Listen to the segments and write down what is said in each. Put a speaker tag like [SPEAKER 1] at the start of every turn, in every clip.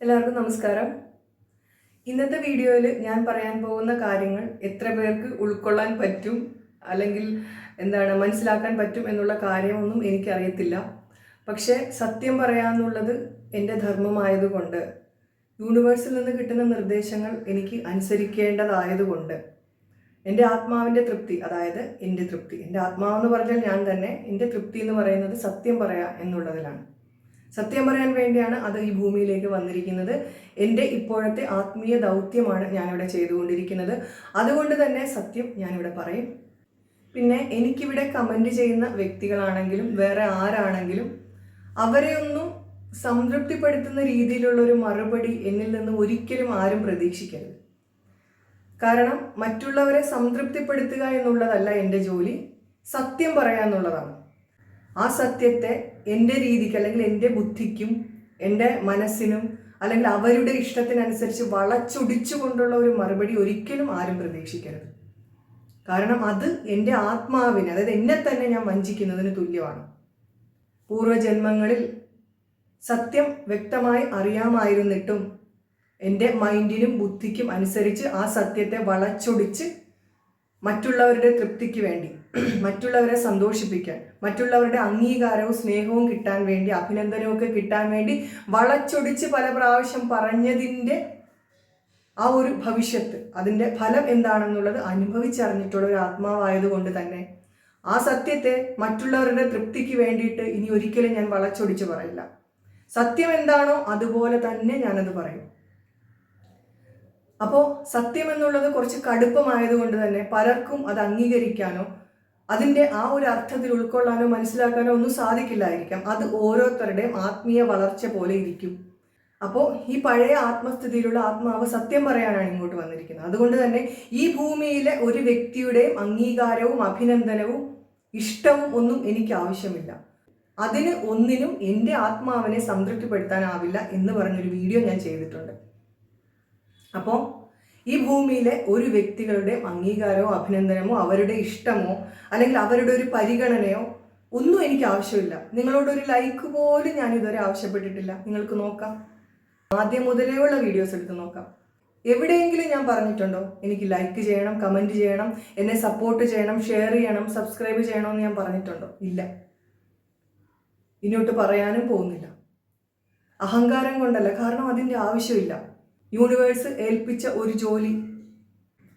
[SPEAKER 1] എല്ലാവർക്കും നമസ്കാരം. ഇന്നത്തെ വീഡിയോയിൽ ഞാൻ പറയാൻ പോകുന്ന കാര്യങ്ങൾ എത്ര പേർക്ക് ഉൾക്കൊള്ളാൻ പറ്റും അല്ലെങ്കിൽ മനസ്സിലാക്കാൻ പറ്റും എന്നുള്ള കാര്യമൊന്നും എനിക്കറിയത്തില്ല. പക്ഷേ സത്യം പറയാന്നുള്ളത് എൻ്റെ ധർമ്മമായതുകൊണ്ട്, യൂണിവേഴ്സിൽ നിന്ന് കിട്ടുന്ന നിർദ്ദേശങ്ങൾ എനിക്ക് അനുസരിക്കേണ്ടതായതുകൊണ്ട്, എൻ്റെ ആത്മാവിൻ്റെ തൃപ്തി, അതായത് എൻ്റെ തൃപ്തി, എൻ്റെ ആത്മാവെന്ന് പറഞ്ഞാൽ ഞാൻ തന്നെ, എൻ്റെ തൃപ്തി എന്ന് പറയുന്നത് സത്യം പറയാ എന്നുള്ളതിലാണ്. സത്യം പറയാൻ വേണ്ടിയാണ് അത് ഈ ഭൂമിയിലേക്ക് വന്നിരിക്കുന്നത്. എൻ്റെ ഇപ്പോഴത്തെ ആത്മീയ ദൗത്യമാണ് ഞാനിവിടെ ചെയ്തുകൊണ്ടിരിക്കുന്നത്. അതുകൊണ്ട് തന്നെ സത്യം ഞാനിവിടെ പറയും. പിന്നെ എനിക്കിവിടെ കമൻറ്റ് ചെയ്യുന്ന വ്യക്തികളാണെങ്കിലും വേറെ ആരാണെങ്കിലും അവരെയൊന്നും സംതൃപ്തിപ്പെടുത്തുന്ന രീതിയിലുള്ളൊരു മറുപടി എന്നിൽ നിന്ന് ഒരിക്കലും ആരും പ്രതീക്ഷിക്കരുത്. കാരണം മറ്റുള്ളവരെ സംതൃപ്തിപ്പെടുത്തുക എന്നുള്ളതല്ല എൻ്റെ ജോലി, സത്യം പറയുക എന്നുള്ളതാണ്. ആ സത്യത്തെ എൻ്റെ രീതിക്ക് അല്ലെങ്കിൽ എൻ്റെ ബുദ്ധിക്കും എൻ്റെ മനസ്സിനും അല്ലെങ്കിൽ അവരുടെ ഇഷ്ടത്തിനനുസരിച്ച് വളച്ചൊടിച്ചു കൊണ്ടുള്ള ഒരു മറുപടി ഒരിക്കലും ആരും പ്രതീക്ഷിക്കരുത്. കാരണം അത് എൻ്റെ ആത്മാവിനെ, അതായത് എന്നെ തന്നെ ഞാൻ വഞ്ചിക്കുന്നതിന് തുല്യമാണ്. പൂർവ്വജന്മങ്ങളിൽ സത്യം വ്യക്തമായി അറിയാമായിരുന്നിട്ടും എൻ്റെ മൈൻഡിനും ബുദ്ധിക്കും അനുസരിച്ച് ആ സത്യത്തെ വളച്ചൊടിച്ച് മറ്റുള്ളവരുടെ തൃപ്തിക്ക് വേണ്ടി, മറ്റുള്ളവരെ സന്തോഷിപ്പിക്കാൻ, മറ്റുള്ളവരുടെ അംഗീകാരവും സ്നേഹവും കിട്ടാൻ വേണ്ടി, അഭിനന്ദനവും ഒക്കെ കിട്ടാൻ വേണ്ടി വളച്ചൊടിച്ച് പല പ്രാവശ്യം പറഞ്ഞതിൻ്റെ ആ ഒരു ഭവിഷ്യത്ത്, അതിൻ്റെ ഫലം എന്താണെന്നുള്ളത് അനുഭവിച്ചറിഞ്ഞിട്ടുള്ള ഒരു ആത്മാവായതുകൊണ്ട് തന്നെ ആ സത്യത്തെ മറ്റുള്ളവരുടെ തൃപ്തിക്ക് വേണ്ടിയിട്ട് ഇനി ഒരിക്കലും ഞാൻ വളച്ചൊടിച്ച് പറയില്ല. സത്യം എന്താണോ അതുപോലെ തന്നെ ഞാനത് പറയും. അപ്പോൾ സത്യം എന്നുള്ളത് കുറച്ച് കടുപ്പമായതുകൊണ്ട് തന്നെ പലർക്കും അത് അംഗീകരിക്കാനോ അതിൻ്റെ ആ ഒരു അർത്ഥത്തിൽ ഉൾക്കൊള്ളാനോ മനസ്സിലാക്കാനോ ഒന്നും സാധിക്കില്ലായിരിക്കാം. അത് ഓരോരുത്തരുടെയും ആത്മീയ വളർച്ച പോലെ ഇരിക്കും. അപ്പോൾ ഈ പഴയ ആത്മസ്ഥിതിയിലുള്ള ആത്മാവ് സത്യം പറയാനാണ് ഇങ്ങോട്ട് വന്നിരിക്കുന്നത്. അതുകൊണ്ട് തന്നെ ഈ ഭൂമിയിലെ ഒരു വ്യക്തിയുടെയും അംഗീകാരവും അഭിനന്ദനവും ഇഷ്ടവും ഒന്നും എനിക്ക് ആവശ്യമില്ല. അതിന് ഒന്നിനും എൻ്റെ ആത്മാവിനെ സംതൃപ്തിപ്പെടുത്താനാവില്ല എന്ന് പറഞ്ഞൊരു വീഡിയോ ഞാൻ ചെയ്തിട്ടുണ്ട്. അപ്പോൾ ഈ ഭൂമിയിലെ ഒരു വ്യക്തികളുടെ അംഗീകാരമോ അഭിനന്ദനമോ അവരുടെ ഇഷ്ടമോ അല്ലെങ്കിൽ അവരുടെ ഒരു പരിഗണനയോ ഒന്നും എനിക്ക് ആവശ്യമില്ല. നിങ്ങളോടൊരു ലൈക്ക് പോലും ഞാൻ ഇതുവരെ ആവശ്യപ്പെട്ടിട്ടില്ല. നിങ്ങൾക്ക് നോക്കാം, ആദ്യം മുതലേ ഉള്ള വീഡിയോസ് എടുത്ത് നോക്കാം. എവിടെയെങ്കിലും ഞാൻ പറഞ്ഞിട്ടുണ്ടോ എനിക്ക് ലൈക്ക് ചെയ്യണം, കമൻറ്റ് ചെയ്യണം, എന്നെ സപ്പോർട്ട് ചെയ്യണം, ഷെയർ ചെയ്യണം, സബ്സ്ക്രൈബ് ചെയ്യണമെന്ന് ഞാൻ പറഞ്ഞിട്ടുണ്ടോ? ഇല്ല, ഇങ്ങോട്ട് പറയാനും പോകുന്നില്ല. അഹങ്കാരം കൊണ്ടല്ല, കാരണം അതിൻ്റെ ആവശ്യമില്ല. യൂണിവേഴ്സ് ഏൽപ്പിച്ച ഒരു ജോലി,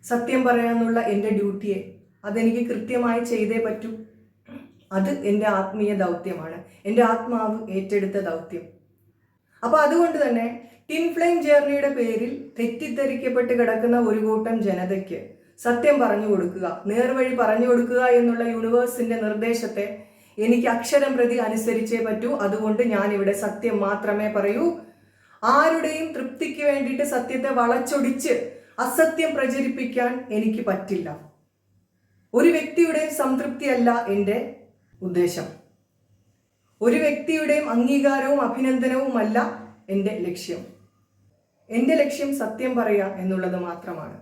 [SPEAKER 1] സത്യം പറയാനുള്ള എൻ്റെ ഡ്യൂട്ടിയെ അതെനിക്ക് കൃത്യമായി ചെയ്തേ പറ്റൂ. അത് എൻ്റെ ആത്മീയ ദൗത്യമാണ്, എൻ്റെ ആത്മാവ് ഏറ്റെടുത്ത ദൗത്യം. അപ്പോൾ അതുകൊണ്ട് തന്നെ ടിൻ ഫ്ലെയിം ജേർണിയുടെ പേരിൽ തെറ്റിദ്ധരിക്കപ്പെട്ട് കിടക്കുന്ന ഒരു കൂട്ടം ജനതയ്ക്ക് സത്യം പറഞ്ഞു കൊടുക്കുക, നേർവഴി പറഞ്ഞു കൊടുക്കുക എന്നുള്ള യൂണിവേഴ്സിൻ്റെ നിർദ്ദേശത്തെ എനിക്ക് അക്ഷരം പ്രതി അനുസരിച്ചേ പറ്റൂ. അതുകൊണ്ട് ഞാനിവിടെ സത്യം മാത്രമേ പറയൂ. ആരുടെയും തൃപ്തിക്ക് വേണ്ടിയിട്ട് സത്യത്തെ വളച്ചൊടിച്ച് അസത്യം പ്രചരിപ്പിക്കാൻ എനിക്ക് പറ്റില്ല. ഒരു വ്യക്തിയുടെയും സംതൃപ്തിയല്ല എൻ്റെ ഉദ്ദേശം. ഒരു വ്യക്തിയുടെയും അംഗീകാരവും അഭിനന്ദനവുമല്ല എൻ്റെ ലക്ഷ്യം. എൻ്റെ ലക്ഷ്യം സത്യം പറയുക എന്നുള്ളത് മാത്രമാണ്.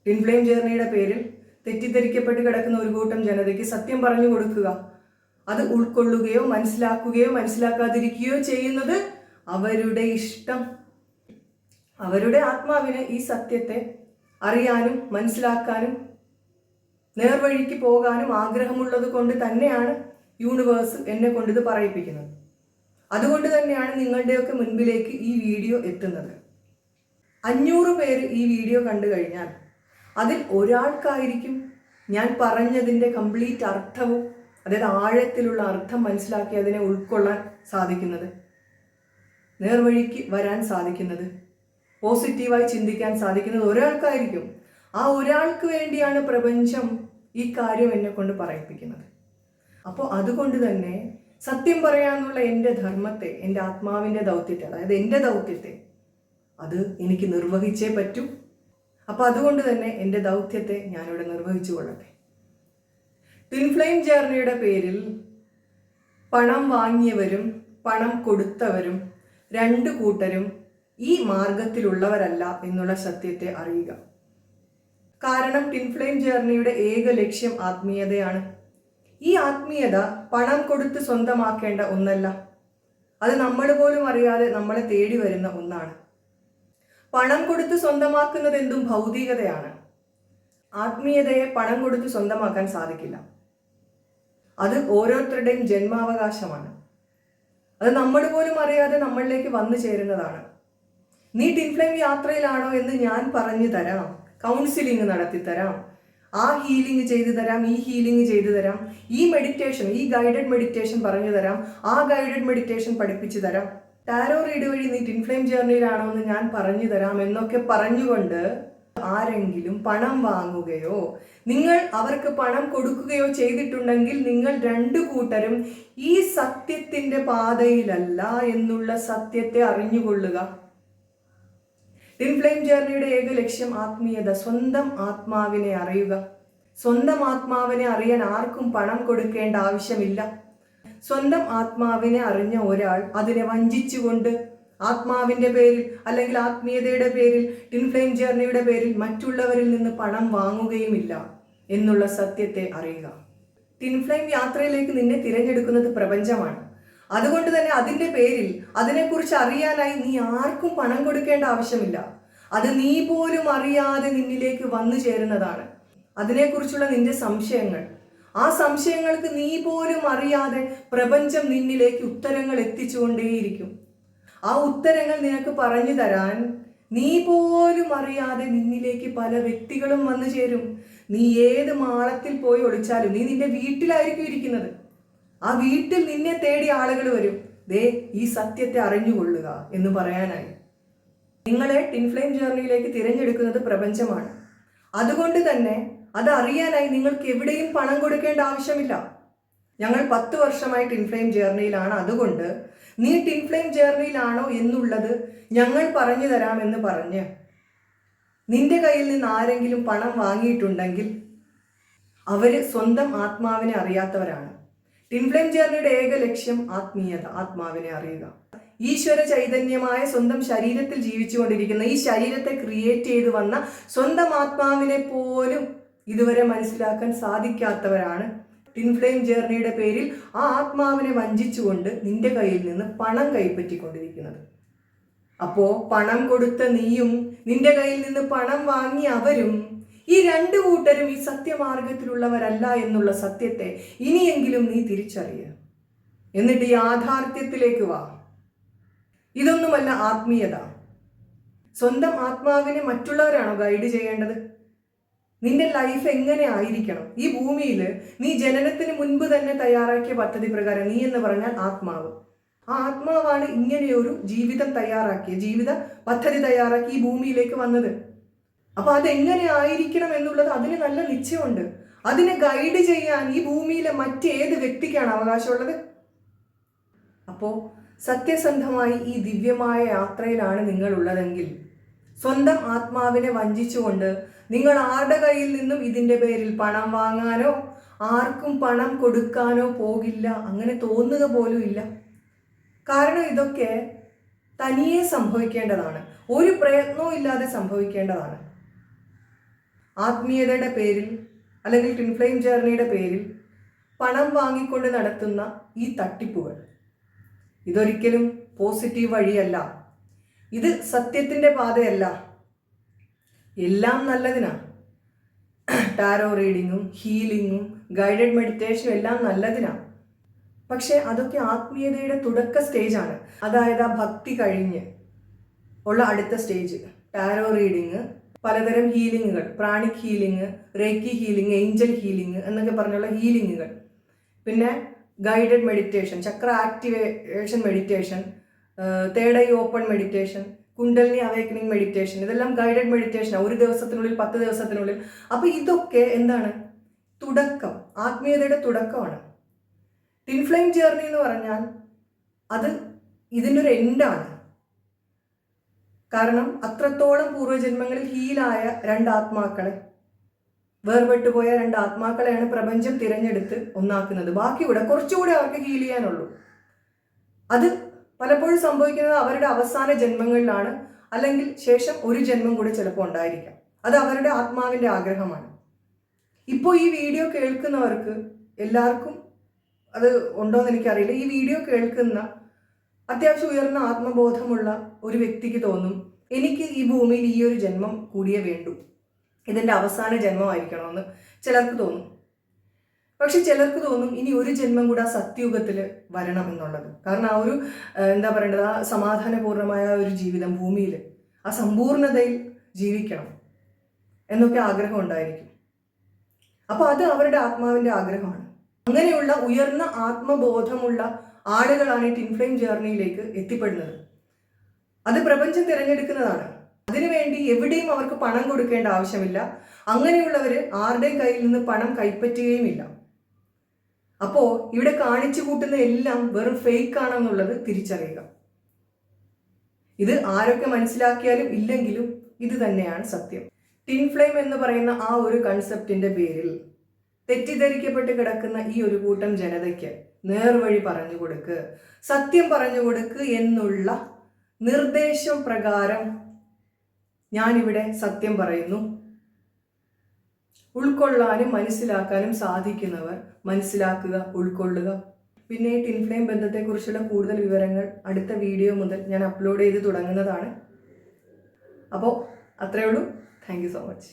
[SPEAKER 1] ടിൻ ഫ്ലെയിം ജേർണിയുടെ പേരിൽ തെറ്റിദ്ധരിക്കപ്പെട്ട് കിടക്കുന്ന ഒരു കൂട്ടം ജനതയ്ക്ക് സത്യം പറഞ്ഞു കൊടുക്കുക, അത് ഉൾക്കൊള്ളുകയോ മനസ്സിലാക്കുകയോ മനസ്സിലാക്കാതിരിക്കുകയോ ചെയ്യുന്നത് അവരുടെ ഇഷ്ടം. അവരുടെ ആത്മാവിന് ഈ സത്യത്തെ അറിയാനും മനസ്സിലാക്കാനും നേർവഴിക്ക് പോകാനും ആഗ്രഹമുള്ളത് കൊണ്ട് തന്നെയാണ് യൂണിവേഴ്സ് എന്നെ കൊണ്ടിത് പറയിപ്പിക്കുന്നത്. അതുകൊണ്ട് തന്നെയാണ് നിങ്ങളുടെയൊക്കെ മുൻപിലേക്ക് ഈ വീഡിയോ എത്തുന്നത്. 500 പേര് ഈ വീഡിയോ കണ്ടു കഴിഞ്ഞാൽ അതിൽ ഒരാൾക്കായിരിക്കും ഞാൻ പറഞ്ഞതിൻ്റെ കംപ്ലീറ്റ് അർത്ഥവും, അതായത് ആഴത്തിലുള്ള അർത്ഥം മനസ്സിലാക്കി അതിനെ ഉൾക്കൊള്ളാൻ സാധിക്കുന്നത്, നേർവഴിക്ക് വരാൻ സാധിക്കുന്നത്, പോസിറ്റീവായി ചിന്തിക്കാൻ സാധിക്കുന്നത് ഒരാൾക്കായിരിക്കും. ആ ഒരാൾക്ക് വേണ്ടിയാണ് പ്രപഞ്ചം ഈ കാര്യം എന്നെ കൊണ്ട് പറയിപ്പിക്കുന്നത്. അപ്പോൾ അതുകൊണ്ട് തന്നെ സത്യം പറയാനുള്ള എൻ്റെ ധർമ്മത്തെ, എൻ്റെ ആത്മാവിൻ്റെ ദൗത്യത്തെ, അതായത് എൻ്റെ ദൗത്യത്തെ അത് എനിക്ക് നിർവഹിച്ചേ പറ്റൂ. അപ്പോൾ അതുകൊണ്ട് തന്നെ എൻ്റെ ദൗത്യത്തെ ഞാനിവിടെ നിർവഹിച്ചു കൊള്ളട്ടെ. ടിൻ ഫ്ലെയിം ജേർണിയുടെ പേരിൽ പണം വാങ്ങിയവരും പണം കൊടുത്തവരും രണ്ടു കൂട്ടരും ഈ മാർഗത്തിലുള്ളവരല്ല എന്നുള്ള സത്യത്തെ അറിയുക. കാരണം ടിൻ ഫ്ലെയിം ജേർണിയുടെ ഏക ലക്ഷ്യം ആത്മീയതയാണ്. ഈ ആത്മീയത പണം കൊടുത്ത് സ്വന്തമാക്കേണ്ട ഒന്നല്ല. അത് നമ്മൾ പോലും അറിയാതെ നമ്മളെ തേടി വരുന്ന ഒന്നാണ്. പണം കൊടുത്ത് സ്വന്തമാക്കുന്നത് എന്തും ഭൗതികതയാണ്. ആത്മീയതയെ പണം കൊടുത്ത് സ്വന്തമാക്കാൻ സാധിക്കില്ല. അത് ഓരോരുത്തരുടെയും ജന്മാവകാശമാണ്. അത് നമ്മൾ പോലും അറിയാതെ നമ്മളിലേക്ക് വന്നു ചേരുന്നതാണ്. നീ ടിൻ ഫ്ലെയിം യാത്രയിലാണോ എന്ന് ഞാൻ പറഞ്ഞു തരാം, കൗൺസിലിംഗ് നടത്തി തരാം, ആ ഹീലിംഗ് ചെയ്തു തരാം, ഈ ഹീലിംഗ് ചെയ്തു തരാം, ഈ മെഡിറ്റേഷൻ, ഈ ഗൈഡഡ് മെഡിറ്റേഷൻ പറഞ്ഞു തരാം, ആ ഗൈഡഡ് മെഡിറ്റേഷൻ പഠിപ്പിച്ചു തരാം, ടാരോ റീഡ് വഴി നീ ടിൻ ഫ്ലെയിം ജേർണിയിലാണോ എന്ന് ഞാൻ പറഞ്ഞു തരാം എന്നൊക്കെ പറഞ്ഞുകൊണ്ട് ആരെങ്കിലും പണം വാങ്ങുകയോ നിങ്ങൾ അവർക്ക് പണം കൊടുക്കുകയോ ചെയ്തിട്ടുണ്ടെങ്കിൽ നിങ്ങൾ രണ്ടു കൂട്ടരും ഈ സത്യത്തിന്റെ പാതയിലല്ല എന്നുള്ള സത്യത്തെ അറിഞ്ഞുകൊള്ളുക. ടിൻ ഫ്ലെയിം ജേർണിയുടെ ഏക ലക്ഷ്യം ആത്മീയത, സ്വന്തം ആത്മാവിനെ അറിയുക. സ്വന്തം ആത്മാവിനെ അറിയാൻ ആർക്കും പണം കൊടുക്കേണ്ട ആവശ്യമില്ല. സ്വന്തം ആത്മാവിനെ അറിഞ്ഞ ഒരാൾ അതിനെ വഞ്ചിച്ചുകൊണ്ട് ആത്മാവിന്റെ പേരിൽ അല്ലെങ്കിൽ ആത്മീയതയുടെ പേരിൽ ടിൻ ഫ്ലെയിം ജേർണിയുടെ പേരിൽ മറ്റുള്ളവരിൽ നിന്ന് പണം വാങ്ങുകയുമില്ല എന്നുള്ള സത്യത്തെ അറിയുക. ടിൻ ഫ്ലെയിം യാത്രയിലേക്ക് നിന്നെ തിരഞ്ഞെടുക്കുന്നത് പ്രപഞ്ചമാണ്. അതുകൊണ്ട് തന്നെ അതിന്റെ പേരിൽ അതിനെക്കുറിച്ച് അറിയാനായി നീ ആർക്കും പണം കൊടുക്കേണ്ട ആവശ്യമില്ല. അത് നീ പോലും അറിയാതെ നിന്നിലേക്ക് വന്നു ചേരുന്നതാണ്. അതിനെക്കുറിച്ചുള്ള നിന്റെ സംശയങ്ങൾ, ആ സംശയങ്ങൾക്ക് നീ പോലും അറിയാതെ പ്രപഞ്ചം നിന്നിലേക്ക് ഉത്തരങ്ങൾ എത്തിച്ചുകൊണ്ടേയിരിക്കും. ആ ഉത്തരങ്ങൾ നിനക്ക് പറഞ്ഞു തരാൻ നീ പോലും അറിയാതെ നിന്നിലേക്ക് പല വ്യക്തികളും വന്നു ചേരും. നീ ഏത് മാളത്തിൽ പോയി ഒളിച്ചാലും, നീ നിന്റെ വീട്ടിലായിരിക്കും ഇരിക്കുന്നത്, ആ വീട്ടിൽ നിന്നെ തേടി ആളുകൾ വരും, ദേ ഈ സത്യത്തെ അറിഞ്ഞുകൊള്ളുക എന്ന് പറയാനായി. നിങ്ങളെ ടിൻ ഫ്ലെയിം ജേർണിയിലേക്ക് തിരഞ്ഞെടുക്കുന്നത് പ്രപഞ്ചമാണ്. അതുകൊണ്ട് തന്നെ അത് അറിയാനായി നിങ്ങൾക്ക് എവിടെയും പണം കൊടുക്കേണ്ട ആവശ്യമില്ല. ഞങ്ങൾ 10 വർഷമായി ടിൻ ഫ്ലെയിം ജേർണിയിലാണ്. അതുകൊണ്ട് നീ ടിൻ ഫ്ലെയിം ജേർണിയിലാണോ എന്നുള്ളത് ഞങ്ങൾ പറഞ്ഞു തരാമെന്ന് പറഞ്ഞ് നിന്റെ കയ്യിൽ നിന്ന് ആരെങ്കിലും പണം വാങ്ങിയിട്ടുണ്ടെങ്കിൽ അവര് സ്വന്തം ആത്മാവിനെ അറിയാത്തവരാണ്. ടിൻ ഫ്ലെയിം ജേർണിയുടെ ഏക ലക്ഷ്യം ആത്മീയത, ആത്മാവിനെ അറിയുക. ഈശ്വര ചൈതന്യമായ സ്വന്തം ശരീരത്തിൽ ജീവിച്ചുകൊണ്ടിരിക്കുന്ന, ഈ ശരീരത്തെ ക്രിയേറ്റ് ചെയ്തു വന്ന സ്വന്തം ആത്മാവിനെ പോലും ഇതുവരെ മനസ്സിലാക്കാൻ സാധിക്കാത്തവരാണ് ടിൻ ഫ്ലെയിം ജേർണിയുടെ പേരിൽ ആ ആത്മാവിനെ വഞ്ചിച്ചുകൊണ്ട് നിന്റെ കയ്യിൽ നിന്ന് പണം കൈപ്പറ്റിക്കൊണ്ടിരിക്കുന്നത്. അപ്പോ പണം കൊടുത്ത നീയും നിന്റെ കയ്യിൽ നിന്ന് പണം വാങ്ങി അവരും, ഈ രണ്ടു കൂട്ടരും ഈ സത്യമാർഗത്തിലുള്ളവരല്ല എന്നുള്ള സത്യത്തെ ഇനിയെങ്കിലും നീ തിരിച്ചറിയുക. എന്നിട്ട് യാഥാർത്ഥ്യത്തിലേക്ക് വാ. ഇതൊന്നുമല്ല ആത്മീയത. സ്വന്തം ആത്മാവിനെ മറ്റുള്ളവരാണോ ഗൈഡ് ചെയ്യേണ്ടത്? നിന്റെ ലൈഫ് എങ്ങനെ ആയിരിക്കണം? ഈ ഭൂമിയിൽ നീ ജനനത്തിന് മുൻപ് തന്നെ തയ്യാറാക്കിയ പദ്ധതി പ്രകാരം, നീ എന്ന് പറഞ്ഞാൽ ആത്മാവ്, ആ ആത്മാവാണ് ഇങ്ങനെയൊരു ജീവിതം തയ്യാറാക്കിയ, ജീവിത പദ്ധതി തയ്യാറാക്കി ഈ ഭൂമിയിലേക്ക് വന്നത്. അപ്പൊ അതെങ്ങനെ ആയിരിക്കണം എന്നുള്ളത് അതിന് നല്ല നിശ്ചയമുണ്ട്. അതിനെ ഗൈഡ് ചെയ്യാൻ ഈ ഭൂമിയിലെ മറ്റേത് വ്യക്തിക്കാണ് അവകാശമുള്ളത്? അപ്പോ സത്യസന്ധമായി ഈ ദിവ്യമായ യാത്രയിലാണ് നിങ്ങൾ ഉള്ളതെങ്കിൽ സ്വന്തം ആത്മാവിനെ വഞ്ചിച്ചുകൊണ്ട് നിങ്ങൾ ആരുടെ കയ്യിൽ നിന്നും ഇതിൻ്റെ പേരിൽ പണം വാങ്ങാനോ ആർക്കും പണം കൊടുക്കാനോ പോകില്ല. അങ്ങനെ തോന്നുക പോലും ഇല്ല. കാരണം ഇതൊക്കെ തനിയെ സംഭവിക്കേണ്ടതാണ്, ഒരു പ്രയത്നവും ഇല്ലാതെ സംഭവിക്കേണ്ടതാണ്. ആത്മീയതയുടെ പേരിൽ അല്ലെങ്കിൽ ടിൻ ഫ്ലെയിം ജേർണിയുടെ പേരിൽ പണം വാങ്ങിക്കൊണ്ട് നടത്തുന്ന ഈ തട്ടിപ്പുകൾ, ഇതൊരിക്കലും പോസിറ്റീവ് വഴിയല്ല. ഇത് സത്യത്തിൻ്റെ പാതയല്ല. എല്ലാം നല്ലതിനാണ്. ടാരോ റീഡിങ്ങും ഹീലിങ്ങും ഗൈഡഡ് മെഡിറ്റേഷനും എല്ലാം നല്ലതിനാണ്. പക്ഷെ അതൊക്കെ ആത്മീയതയുടെ തുടക്ക സ്റ്റേജാണ്. അതായത് ആ ഭക്തി കഴിഞ്ഞ് ഉള്ള അടുത്ത സ്റ്റേജ് ടാരോ റീഡിങ്, പലതരം ഹീലിങ്ങുകൾ, pranic healing, reiki healing, angel healing എന്നൊക്കെ പറഞ്ഞുള്ള ഹീലിങ്ങുകൾ, പിന്നെ guided meditation, chakra activation meditation, third eye open meditation, kundalini awakening meditation, ഇതെല്ലാം ഗൈഡഡ് മെഡിറ്റേഷനാണ്. 1 ദിവസത്തിനുള്ളിൽ 10 ദിവസത്തിനുള്ളിൽ. അപ്പോൾ ഇതൊക്കെ എന്താണ്? തുടക്കം, ആത്മീയതയുടെ തുടക്കമാണ്. ടിൻ ഫ്ലെയിം ജേർണി എന്ന് പറഞ്ഞാൽ അത് ഇതിൻ്റെ ഒരു എൻഡാണ്. കാരണം അത്രത്തോളം പൂർവ്വജന്മങ്ങളിൽ ഹീലായ 2 ആത്മാക്കളെ, വേർപെട്ടു പോയ 2 ആത്മാക്കളെയാണ് പ്രപഞ്ചം തിരഞ്ഞെടുത്ത് ഒന്നാക്കുന്നത്. ബാക്കിയൂടെ കുറച്ചുകൂടെ അവർക്ക് ഹീൽ ചെയ്യാനുള്ളൂ. അത് പലപ്പോഴും സംഭവിക്കുന്നത് അവരുടെ അവസാന ജന്മങ്ങളിലാണ്, അല്ലെങ്കിൽ ശേഷം ഒരു ജന്മം കൂടി ചിലപ്പോൾ ഉണ്ടായിരിക്കാം. അത് അവരുടെ ആത്മാവിൻ്റെ ആഗ്രഹമാണ്. ഇപ്പോൾ ഈ വീഡിയോ കേൾക്കുന്നവർക്ക് എല്ലാവർക്കും അത് ഉണ്ടോയെന്ന് എനിക്കറിയില്ല. ഈ വീഡിയോ കേൾക്കുന്ന അത്യാവശ്യം ഉയർന്ന ആത്മബോധമുള്ള ഒരു വ്യക്തിക്ക് തോന്നും, എനിക്ക് ഈ ഭൂമിയിൽ ഈ ഒരു ജന്മം കൂടിയേ വേണ്ടൂ, ഇതിൻ്റെ അവസാന ജന്മമായിരിക്കണമെന്ന് ചിലർക്ക് തോന്നും. പക്ഷെ ചിലർക്ക് തോന്നും ഇനി ഒരു ജന്മം കൂടെ ആ സത്യയുഗത്തിൽ വരണം എന്നുള്ളത്. കാരണം ആ ഒരു എന്താ പറയേണ്ടത്, ആ സമാധാനപൂർണമായ ഒരു ജീവിതം ഭൂമിയിൽ ആ സമ്പൂർണതയിൽ ജീവിക്കണം എന്നൊക്കെ ആഗ്രഹം ഉണ്ടായിരിക്കും. അപ്പോൾ അത് അവരുടെ ആത്മാവിൻ്റെ ആഗ്രഹമാണ്. അങ്ങനെയുള്ള ഉയർന്ന ആത്മബോധമുള്ള ആളുകളാണ് ഈ ട്വിൻ ഫ്ലെയിം ജേർണിയിലേക്ക് എത്തിപ്പെടുന്നത്. അത് പ്രപഞ്ചം തിരഞ്ഞെടുക്കുന്നതാണ്. അതിനുവേണ്ടി എവിടെയും അവർക്ക് പണം കൊടുക്കേണ്ട ആവശ്യമില്ല. അങ്ങനെയുള്ളവർ ആരുടെയും കയ്യിൽ നിന്ന് പണം കൈപ്പറ്റുകയുമില്ല. അപ്പോൾ ഇവിടെ കാണിച്ചു കൂട്ടുന്ന എല്ലാം വെറും ഫേക്ക് ആണെന്നുള്ളത് തിരിച്ചറിയുക. ഇത് ആരൊക്കെ മനസ്സിലാക്കിയാലും ഇല്ലെങ്കിലും ഇത് തന്നെയാണ് സത്യം. ട്വിൻ ഫ്ലെയിം എന്ന് പറയുന്ന ആ ഒരു കൺസെപ്റ്റിന്റെ പേരിൽ തെറ്റിദ്ധരിക്കപ്പെട്ട് കിടക്കുന്ന ഈ ഒരു കൂട്ടം ജനതയ്ക്ക് നേർവഴി പറഞ്ഞു കൊടുക്ക്, സത്യം പറഞ്ഞു കൊടുക്ക് എന്നുള്ള നിർദ്ദേശം പ്രകാരം ഞാനിവിടെ സത്യം പറയുന്നു. ഉൾക്കൊള്ളാനും മനസ്സിലാക്കാനും സാധിക്കുന്നവർ മനസ്സിലാക്കുക, ഉൾക്കൊള്ളുക. പിന്നെ ട്വിൻ ഫ്ലെയിം ബന്ധത്തെക്കുറിച്ചുള്ള കൂടുതൽ വിവരങ്ങൾ അടുത്ത വീഡിയോ മുതൽ ഞാൻ അപ്ലോഡ് ചെയ്ത് തുടങ്ങുന്നതാണ്. അപ്പോൾ അത്രയേ ഉള്ളൂ. Thank you so much.